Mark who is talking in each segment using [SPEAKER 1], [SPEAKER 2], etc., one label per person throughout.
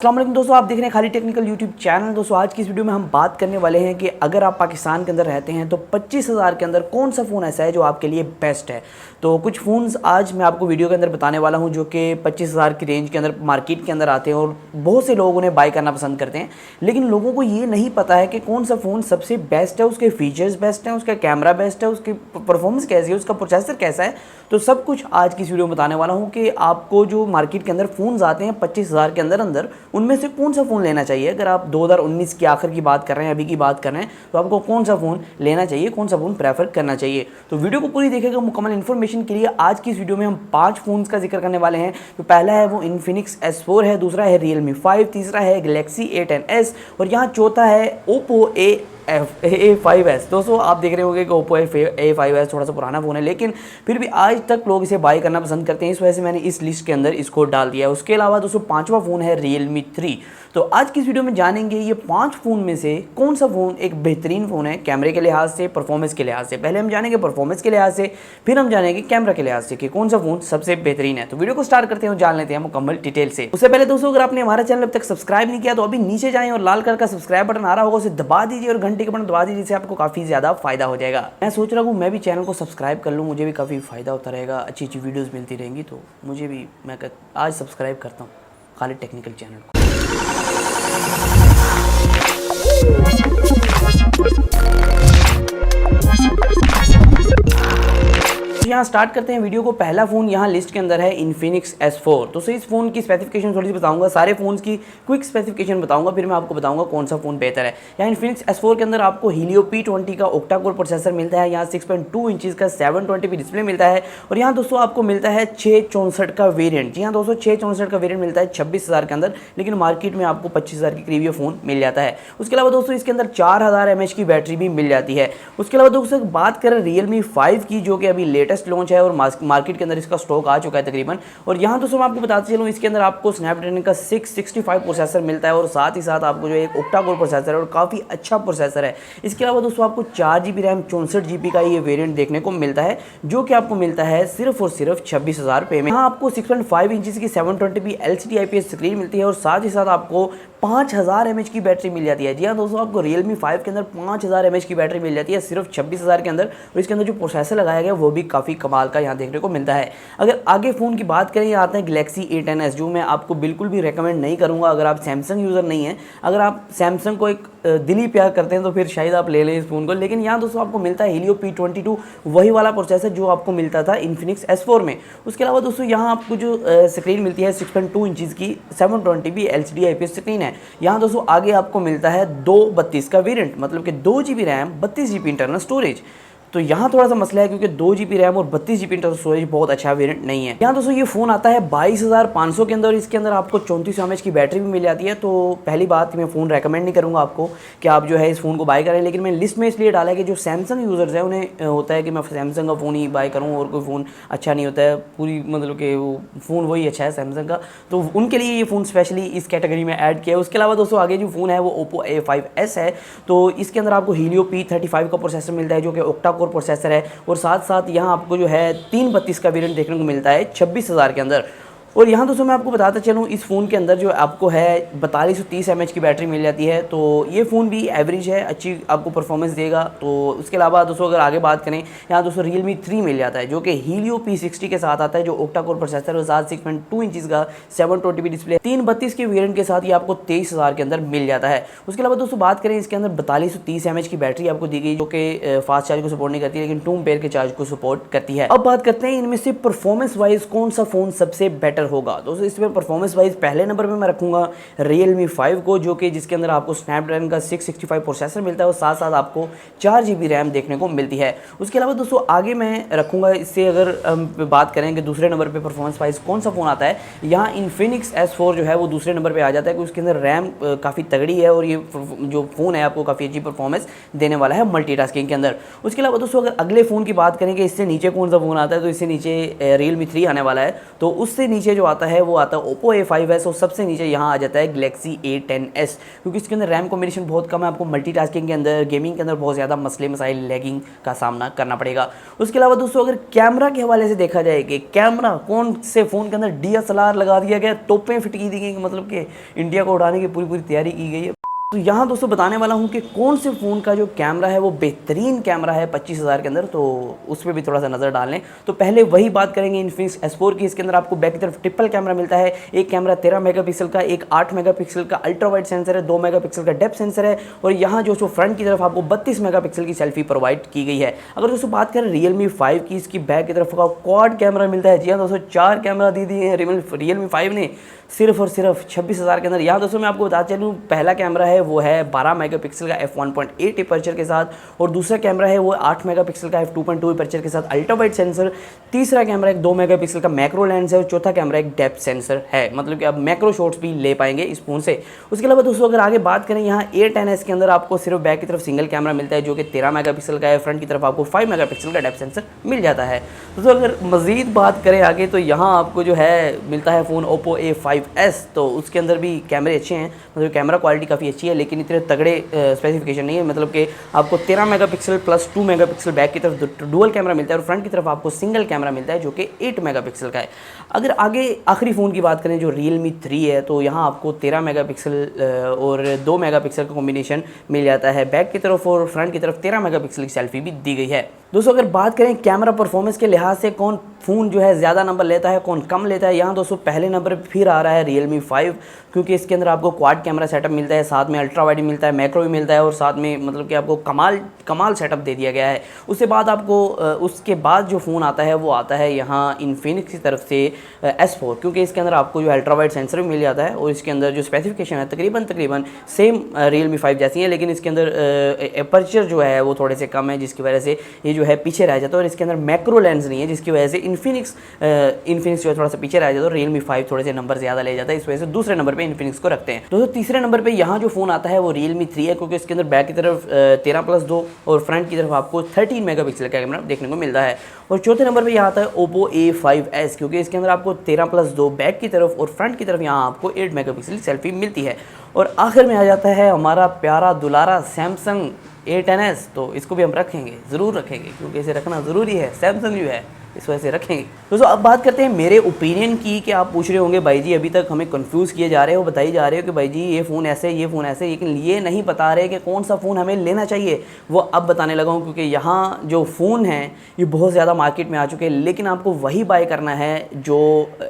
[SPEAKER 1] अस्सलाम वालेकुम दोस्तों, आप देख रहे हैं खाली टेक्निकल यूट्यूब चैनल। दोस्तों आज की इस वीडियो में हम बात करने वाले हैं कि अगर आप पाकिस्तान के अंदर रहते हैं तो 25,000 के अंदर कौन सा फ़ोन ऐसा है जो आपके लिए बेस्ट है। तो कुछ फ़ोन्स आज मैं आपको वीडियो के अंदर बताने वाला हूं जो कि 25,000 की रेंज के अंदर मार्केट के अंदर आते हैं और बहुत से लोग उन्हें बाय करना पसंद करते हैं, लेकिन लोगों को ये नहीं पता है कि कौन सा फ़ोन सबसे बेस्ट है, उसके फीचर्स बेस्ट हैं, उसका कैमरा बेस्ट है, उसकी परफॉर्मेंस कैसी है, उसका प्रोसेसर कैसा है। तो सब कुछ आज की इस वीडियो में बताने वाला हूँ कि आपको जो मार्केट के अंदर फ़ोन्स आते हैं 25,000 के अंदर उनमें से कौन सा फ़ोन लेना चाहिए। अगर आप 2019 के आखिर की बात कर रहे हैं, अभी की बात कर रहे हैं, तो आपको कौन सा फ़ोन लेना चाहिए, कौन सा फ़ोन प्रेफर करना चाहिए। तो वीडियो को पूरी देखिएगा मुकम्मल इन्फॉर्मेशन के लिए। आज की इस वीडियो में हम 5 फ़ोन्स का जिक्र करने वाले हैं। तो पहला है वो इन्फिनिक्स S4 है, दूसरा है Realme 5, तीसरा है Galaxy A10s और यहाँ चौथा है Oppo A5s। दोस्तों आप देख रहे होंगे कि Oppo A5s थोड़ा सा पुराना फ़ोन है, लेकिन फिर भी आज तक लोग इसे बाय करना पसंद करते हैं, इस वजह से मैंने इस लिस्ट के अंदर इसको डाल दिया है। उसके अलावा दोस्तों 5वां फ़ोन है Realme 3। तो आज की इस वीडियो में जानेंगे ये 5 फ़ोन में से कौन सा फ़ोन एक बेहतरीन फ़ोन है कैमरे के लिहाज से, परफॉर्मेंस के लिहाज से। पहले हम जानेंगे परफॉर्मेंस के लिहाज से, फिर हम जानेंगे कैमरा के लिहाज से कि कौन सा फ़ोन सबसे बेहतरीन है। तो वीडियो को स्टार्ट करते हैं और जान लेते हैं मुकम्मल डिटेल से। उससे पहले दोस्तों अगर आपने हमारा चैनल अब तक सब्सक्राइब नहीं किया तो अभी नीचे जाएं और लाल कलर का सब्सक्राइब बटन आ रहा होगा उसे दबा दीजिए और घंटे के बटन दबा दीजिए, जिससे आपको काफ़ी ज़्यादा फायदा हो जाएगा। मैं सोच रहा हूँ मैं भी चैनल को सब्सक्राइब कर लूँ, मुझे भी काफ़ी फ़ायदा होता रहेगा, अच्छी अच्छी वीडियोज़ मिलती रहेंगी। तो मुझे भी मैं आज सब्सक्राइब करता हूँ खाली टेक्निकल चैनल को। यहाँ स्टार्ट करते हैं वीडियो को। पहला फ़ोन यहाँ लिस्ट के अंदर है इन्फिनिक्स S4। तो इस फ़ोन की स्पेसिफिकेशन थोड़ी सी बताऊंगा, सारे फ़ोन्स की क्विक स्पेसिफिकेशन बताऊंगा, फिर मैं आपको बताऊंगा कौन सा फ़ोन बेहतर है। यहाँ इन्फिनिक्स S4 के अंदर आपको Helio P20 का ऑक्टा कोर प्रोसेसर मिलता है, यहाँ 6.2 इंचज़ का 720p डिस्प्ले मिलता है और यहाँ दोस्तों आपको मिलता है 664 का वेरियंट। जी हाँ दोस्तों 664 का वेरियंट मिलता है 26,000 के अंदर, लेकिन मार्केट में आपको 25,000 के करीब ये फ़ोन मिल जाता है। उसके अलावा दोस्तों इसके अंदर 4000 mAh की बैटरी भी मिल जाती है। उसके अलावा दोस्तों बात करें Realme 5 की, जो कि अभी लेटेस्ट लॉन्च है और मार्केट के अंदर इसका स्टॉक आ चुका है तकरीबन। और यहाँ दोस्तों मैं आपको बताते चलूँ इसके अंदर आपको स्नैपड्रैगन का 665 प्रोसेसर मिलता है और साथ ही साथ आपको जो एक ऑक्टा कोर प्रोसेसर है और काफ़ी अच्छा प्रोसेसर है। इसके अलावा दोस्तों आपको 4GB रैम 64GB का ये वेरिएंट देखने को मिलता है, जो कि आपको मिलता है सिर्फ और सिर्फ 26,000 रुपये में। यहाँ आपको 6.5 इंचज़ की 720p LCD IPS स्क्रीन मिलती है और साथ ही साथ आपको 5000 mAh की बैटरी मिल जाती है। जी हाँ दोस्तों आपको Realme 5 के अंदर 5000 mAh की बैटरी मिल जाती है सिर्फ 26,000 के अंदर, और इसके अंदर जो प्रोसेसर लगाया गया वो भी काफ़ी कमाल का यहाँ देखने को मिलता है। अगर आगे फ़ोन की बात करें, यहाँ आते हैं Galaxy A10s, जो मैं आपको बिल्कुल भी रेकमेंड नहीं करूँगा अगर आप सैमसंग यूज़र नहीं हैं। अगर आप सैमसंग को एक दिली प्यार करते हैं तो फिर शायद आप ले लें इस फ़ोन को, लेकिन यहाँ दोस्तों आपको मिलता है Helio P22, वही वाला प्रोसेसर जो आपको मिलता था इन्फिनिक्स S4 में। उसके अलावा दोस्तों यहाँ आपको जो स्क्रीन मिलती है 6.2 इंचज़ की 720p LCD IPS स्क्रीन है। यहाँ दोस्तों आगे आपको मिलता है 232 का वेरिएंट, मतलब कि 2GB RAM 32GB internal storage. तो यहाँ थोड़ा सा मसला है क्योंकि 2GB रैम और 32GB इंटरनल स्टोरेज बहुत अच्छा वेरिएंट नहीं है। यहाँ दोस्तों ये फ़ोन आता है 22,500 के अंदर, इसके अंदर आपको 34 mAh की बैटरी भी मिल जाती है। तो पहली बात मैं फ़ोन रेकमेंड नहीं करूँगा आपको कि आप जो है इस फ़ोन को बाय करें, लेकिन मैं लिस्ट में इसलिए डाला है कि जो सैमसंग यूज़र्स हैं उन्हें होता है कि मैं सैमसंग का फ़ोन ही बाय करूँ और कोई फ़ोन अच्छा नहीं होता है, पूरी मतलब कि वो फ़ोन वही अच्छा है सैमसंग का, तो उनके लिए ये फ़ोन स्पेशली इस कैटेगरी में ऐड किया है। उसके अलावा दोस्तों आगे जो फ़ोन है वो Oppo A5s है। तो इसके अंदर आपको Helio P35 का प्रोसेसर मिलता है, जो कि ऑक्टा कोर प्रोसेसर है, और साथ साथ यहाँ आपको जो है 332 का वेरिएंट देखने को मिलता है 26,000 के अंदर। और यहाँ दोस्तों मैं आपको बताता चलूँ इस फ़ोन के अंदर जो आपको है 4230 mAh की बैटरी मिल जाती है। तो ये फ़ोन भी एवरेज है, अच्छी आपको परफॉर्मेंस देगा। तो उसके अलावा दोस्तों अगर आगे बात करें, यहाँ दोस्तों Realme 3 मिल जाता है, जो कि Helio P60 के साथ आता है, जो ऑक्टा कोर प्रोसेसर और साथ 6.2 इंचज़ का 720p डिस्प्ले 332 के वेरिएंट के साथ ये आपको 23,000 के अंदर मिल जाता है। उसके अलावा दोस्तों बात करें इसके अंदर 4230 mAh की बैटरी आपको दी गई, जो कि फास्ट चार्ज को सपोर्ट नहीं करती, लेकिन 2 एम्पेयर के चार्ज को सपोर्ट करती है। अब बात करते हैं इनमें से परफॉर्मेंस वाइज कौन सा फ़ोन सबसे बेटर होगा। दोस्तों इसमें परफॉर्मेंस वाइज पहले नंबर पे मैं रखूंगा Realme 5 को, जो कि जिसके अंदर आपको स्नैपड्रैगन का 665 प्रोसेसर मिलता है और साथ साथ आपको 4GB रैम देखने को मिलती है। उसके अलावा दोस्तों आगे मैं रखूंगा इससे, अगर हम बात करें कि दूसरे नंबर पे परफॉर्मेंस वाइज कौन सा फ़ोन आता है, यहाँ इन्फिनिक्स S4 जो है वो दूसरे नंबर पर आ जाता है, क्योंकि उसके अंदर रैम काफ़ी तगड़ी है और ये जो फ़ोन है आपको काफ़ी अच्छी परफॉर्मेंस देने वाला है मल्टीटास्किंग के अंदर। उसके अलावा दोस्तों अगर अगले फ़ोन की बात करें कि इससे नीचे कौन सा फ़ोन आता है, तो इससे नीचे Realme 3 आने वाला है। तो उससे नीचे नीचे जो आता है वो आता है Oppo A5s और सबसे नीचे यहाँ आ जाता है Galaxy A10s, क्योंकि इसके अंदर रैम कॉम्बिनेशन बहुत कम है, आपको मल्टीटास्किंग के अंदर, गेमिंग के अंदर बहुत ज़्यादा मसले मसाइल लैगिंग का सामना करना पड़ेगा। उसके अलावा दोस्तों अगर कैमरा के हवाले से देखा जाए कि कैमरा कौन से फ़ोन के अंदर DSLR लगा दिया गया, तोपें फिट की दी गई, मतलब कि इंडिया को उड़ाने की पूरी तैयारी की गई है। तो यहाँ दोस्तों बताने वाला हूँ कि कौन से फ़ोन का जो कैमरा है वो बेहतरीन कैमरा है 25,000 के अंदर, तो उस पर भी थोड़ा सा नज़र डाल लें। तो पहले वही बात करेंगे इन्फिनिक्स S4 की। इसके अंदर आपको बैक की तरफ ट्रिपल कैमरा मिलता है, एक कैमरा 13 मेगापिक्सल का, एक 8 मेगापिक्सल का अल्ट्रा वाइड सेंसर है, 2 मेगापिक्सल का डेप्थ सेंसर है, और यहाँ जो फ्रंट की तरफ आपको 32 मेगापिक्सल की सेल्फी प्रोवाइड की गई है। अगर दोस्तों बात करें Realme 5 की, इसकी बैक की तरफ का क्वाड कैमरा मिलता है। जी हाँ दोस्तों, 4 कैमरा दे दिए हैं Realme 5 ने सिर्फ और सिर्फ 26,000 के अंदर। यहाँ दोस्तों मैं आपको बताते चलूँ, पहला कैमरा है वो है 12 मेगापिक्सल का f1.8 अपर्चर के साथ, और दूसरा कैमरा है वो 8 मेगापिक्सल का f2.2 अपर्चर के साथ अल्ट्रा वाइड सेंसर। तीसरा कैमरा एक 2 मेगापिक्सल का मैक्रो लेंस है, और चौथा कैमरा एक डेप्थ सेंसर है, मतलब कि आप मैक्रो शॉट्स भी ले पाएंगे इस फोन से। उसके अलावा दोस्तों अगर आगे बात करें, यहाँ A10s के अंदर आपको सिर्फ बैक की तरफ सिंगल कैमरा मिलता है जो कि 13 मेगापिक्सल का है, फ्रंट की तरफ आपको 5 मेगापिक्सल का डेप्थ सेंसर मिल जाता है। दोस्तों अगर मज़ीद बात करें आगे, तो यहाँ आपको जो है मिलता है फ़ोन Oppo A5s, तो उसके अंदर भी कैमरे अच्छे हैं, मतलब कैमरा क्वालिटी काफ़ी अच्छी है, लेकिन इतने तगड़े स्पेसिफिकेशन नहीं है। मतलब कि आपको 13 मेगापिक्सल प्लस 2 मेगापिक्सल बैक की तरफ डुअल कैमरा मिलता है, और फ्रंट की तरफ आपको सिंगल कैमरा मिलता है जो कि 8 मेगापिक्सल का है। अगर आगे आखिरी फ़ोन की बात करें जो Realme 3 है, तो यहाँ आपको 13 मेगापिक्सल और 2 मेगापिक्सल का कॉम्बिनेशन मिल जाता है बैक की तरफ, और फ्रंट की तरफ 13 मेगापिक्सल की सेल्फी भी दी गई है। दोस्तों अगर बात करें कैमरा परफॉर्मेंस के लिहाज से कौन फ़ोन जो है ज़्यादा नंबर लेता है, कौन कम लेता है, यहाँ दोस्तों पहले नंबर पर फिर आ रहा है Realme 5, क्योंकि इसके अंदर आपको क्वाड कैमरा सेटअप मिलता है, साथ में अल्ट्रा वाइड मिलता है, मैक्रो भी मिलता है, और साथ में मतलब कि आपको कमाल सेटअप दे दिया गया है। उसके बाद आपको उसके बाद जो फ़ोन आता है वो आता है यहाँ इन्फिनिक्स की तरफ से S4, क्योंकि इसके अंदर आपको जो अल्ट्रा वाइड सेंसर भी मिल जाता है, और इसके अंदर जो स्पेसिफिकेशन है तकरीबन सेम Realme 5 जैसी है, लेकिन इसके अंदर अपर्चर जो है वो थोड़े से कम है, जिसकी वजह से ये जो है पीछे रह जाता है, और इसके अंदर मैक्रो लेंस नहीं है, जिसकी वजह से इन्फिनिक्स जो है थोड़ा सा पीछे रह जाता है, और Realme 5 थोड़े से नंबर ज़्यादा ले जाता है, इस वजह से दूसरे नंबर पे इन्फिनिक्स को रखते हैं। दोस्तों तीसरे नंबर पे यहाँ जो फ़ोन आता है वो Realme 3 है, क्योंकि इसके अंदर बैक की तरफ 13+2 और फ्रंट की तरफ आपको 13 मेगापिक्सल का कैमरा देखने को मिलता है। और चौथे नंबर पे यहाँ आता है Oppo A5s, क्योंकि इसके अंदर आपको 13+2 बैक की तरफ और फ्रंट की तरफ यहाँ आपको 8 मेगापिक्सल की सेल्फी मिलती है। और आखिर में आ जाता है हमारा प्यारा दुलारा Samsung A10s, तो इसको भी हम रखेंगे, ज़रूर रखेंगे, क्योंकि इसे रखना ज़रूरी है, सैमसंग जो है इस वजह से रखेंगे। दोस्तों अब बात करते हैं मेरे ओपिनियन की, कि आप पूछ रहे होंगे भाई जी अभी तक हमें कंफ्यूज किए जा रहे हो, बताई जा रहे हो कि भाई जी ये फ़ोन ऐसे, ये फ़ोन ऐसे, लेकिन ये नहीं बता रहे कि कौन सा फ़ोन हमें लेना चाहिए। वो अब बताने लगा हूँ, क्योंकि यहाँ जो फ़ोन हैं ये बहुत ज़्यादा मार्केट में आ चुके हैं, लेकिन आपको वही बाय करना है जो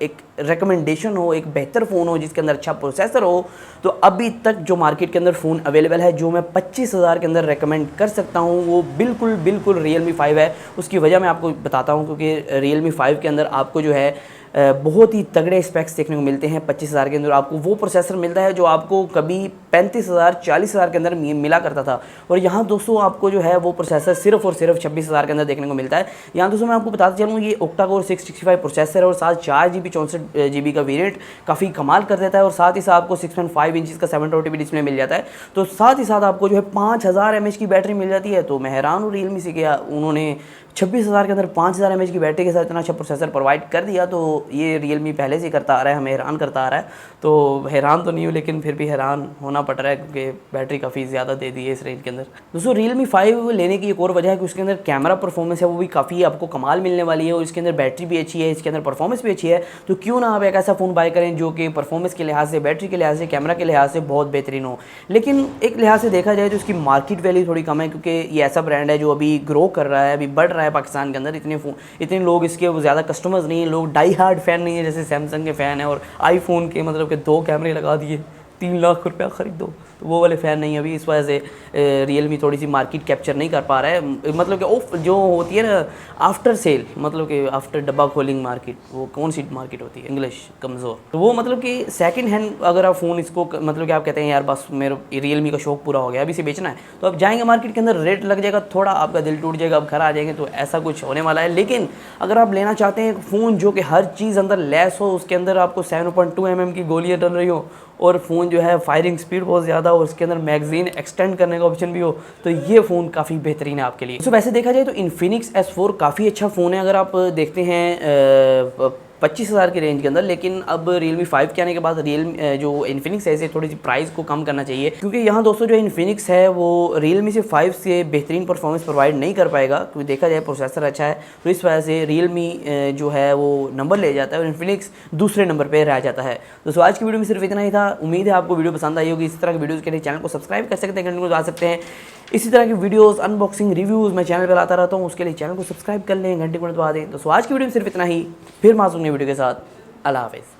[SPEAKER 1] एक रिकमेंडेशन हो, एक बेहतर फ़ोन हो, जिसके अंदर अच्छा प्रोसेसर हो। तो अभी तक जो मार्केट के अंदर फ़ोन अवेलेबल है, जो मैं 25,000 के अंदर रेकमेंड कर सकता हूँ, वो बिल्कुल Realme 5 है। उसकी वजह मैं आपको बताता हूँ, क्योंकि Realme 5 के अंदर आपको जो है बहुत ही तगड़े स्पेक्स देखने को मिलते हैं। 25,000 के अंदर आपको वो प्रोसेसर मिलता है जो आपको कभी 35,000 40,000 के अंदर मिला करता था, और यहाँ दोस्तों आपको जो है वो प्रोसेसर सिर्फ और सिर्फ 26,000 के अंदर देखने को मिलता है। यहाँ दोस्तों मैं आपको बताते चलूँ, ये ऑक्टा कोर 665 प्रोसेसर है, और साथ 4GB 64GB का वेरिएंट काफ़ी कमाल कर देता है, और साथ ही साथ आपको 6.5 इंच का 720p डिस्प्ले मिल जाता है। तो साथ ही साथ आपको जो है 5000 mAh की बैटरी मिल जाती है। तो मैं हैरान हूँ Realme से, क्या उन्होंने 26,000 के अंदर 5000 mAh की बैटरी के साथ इतना अच्छा प्रोसेसर प्रोवाइड कर दिया। तो ये Realme पहले से करता आ रहा है, हमें हैरान करता आ रहा है, तो हैरान तो नहीं हूँ, लेकिन फिर भी हैरान होना पड़ रहा है, क्योंकि बैटरी काफ़ी ज़्यादा दे दी है इस रेंज के अंदर। दोस्तों Realme 5 लेने की एक और वजह है कि उसके अंदर कैमरा परफॉर्मेंस है वो भी काफ़ी आपको कमाल मिलने वाली है, और इसके अंदर बैटरी भी अच्छी है, इसके अंदर परफॉर्मेंस भी अच्छी है। तो क्यों ना आप एक ऐसा फ़ोन बाय करें जो कि परफॉर्मेंस के लिहाज से, बैटरी के लिहाज से, कैमरा के लिहाज से बहुत बेहतरीन हो। लेकिन एक लिहाज से देखा जाए तो इसकी मार्केट वैल्यू थोड़ी कम है, क्योंकि ये ऐसा ब्रांड है जो अभी ग्रो कर रहा है, अभी बढ़ रहा है पाकिस्तान के अंदर। इतने लोग इसके ज़्यादा कस्टमर्स नहीं है, लोग डाई हार्ड फ़ैन नहीं है जैसे सैमसंग के फ़ैन है, और आईफोन के मतलब कि 2 कैमरे लगा दिए 3 लाख रुपया ख़रीद दो, तो वो वाले फ़ैन नहीं है अभी। इस वजह से Realme थोड़ी सी मार्केट कैप्चर नहीं कर पा रहा है। मतलब कि ऑफ जो होती है ना आफ्टर सेल, मतलब कि आफ्टर डब्बा खोलिंग मार्केट, वो कौन सी मार्केट होती है, इंग्लिश कमज़ोर, तो वो मतलब कि सेकंड हैंड अगर आप फ़ोन इसको मतलब कि आप कहते हैं यार बस मेरे Realme का शौक पूरा हो गया, अभी इसे बेचना है, तो आप जाएंगे मार्केट के अंदर, रेट लग जाएगा थोड़ा, आपका दिल टूट जाएगा, आप घर आ जाएंगे, तो ऐसा कुछ होने वाला है। लेकिन अगर आप लेना चाहते हैं फ़ोन जो कि हर चीज़ अंदर लेस हो, उसके अंदर आपको 7.2 mm की गोलियाँ डल रही हो, और फ़ोन जो है फायरिंग स्पीड बहुत ज़्यादा हो, उसके अंदर मैगज़ीन एक्सटेंड करने का ऑप्शन भी हो, तो ये फ़ोन काफ़ी बेहतरीन है आपके लिए। तो वैसे देखा जाए तो इन्फिनिक्स S4 काफ़ी अच्छा फ़ोन है। अगर आप देखते हैं 25,000 की रेंज के अंदर। लेकिन अब Realme 5 के आने के बाद जो Infinix है इसे थोड़ी सी प्राइस को कम करना चाहिए, क्योंकि यहाँ दोस्तों जो Infinix है वो Realme से 5 से बेहतरीन परफॉर्मेंस प्रोवाइड नहीं कर पाएगा, क्योंकि देखा जाए प्रोसेसर अच्छा है, तो इस वजह से Realme जो है वो नंबर ले जाता है और Infinix दूसरे नंबर पर रह जाता है। दोस्तों आज की वीडियो में सिर्फ इतना ही था। उम्मीद है आपको वीडियो पसंद आई होगी। इस तरह की वीडियोज़ के लिए चैनल को सब्सक्राइब कर सकते हैं, घंटे को दबा सकते हैं। इसी तरह की वीडियोस, अनबॉक्सिंग, रिव्यूज़ मैं चैनल पर लाता रहता हूँ, उसके लिए चैनल को सब्सक्राइब कर लें, घंटे को दबा दें। तो आज की वीडियो में सिर्फ इतना ही, फिर मासूम नई वीडियो के साथ। अल्लाह हाफ़िज़।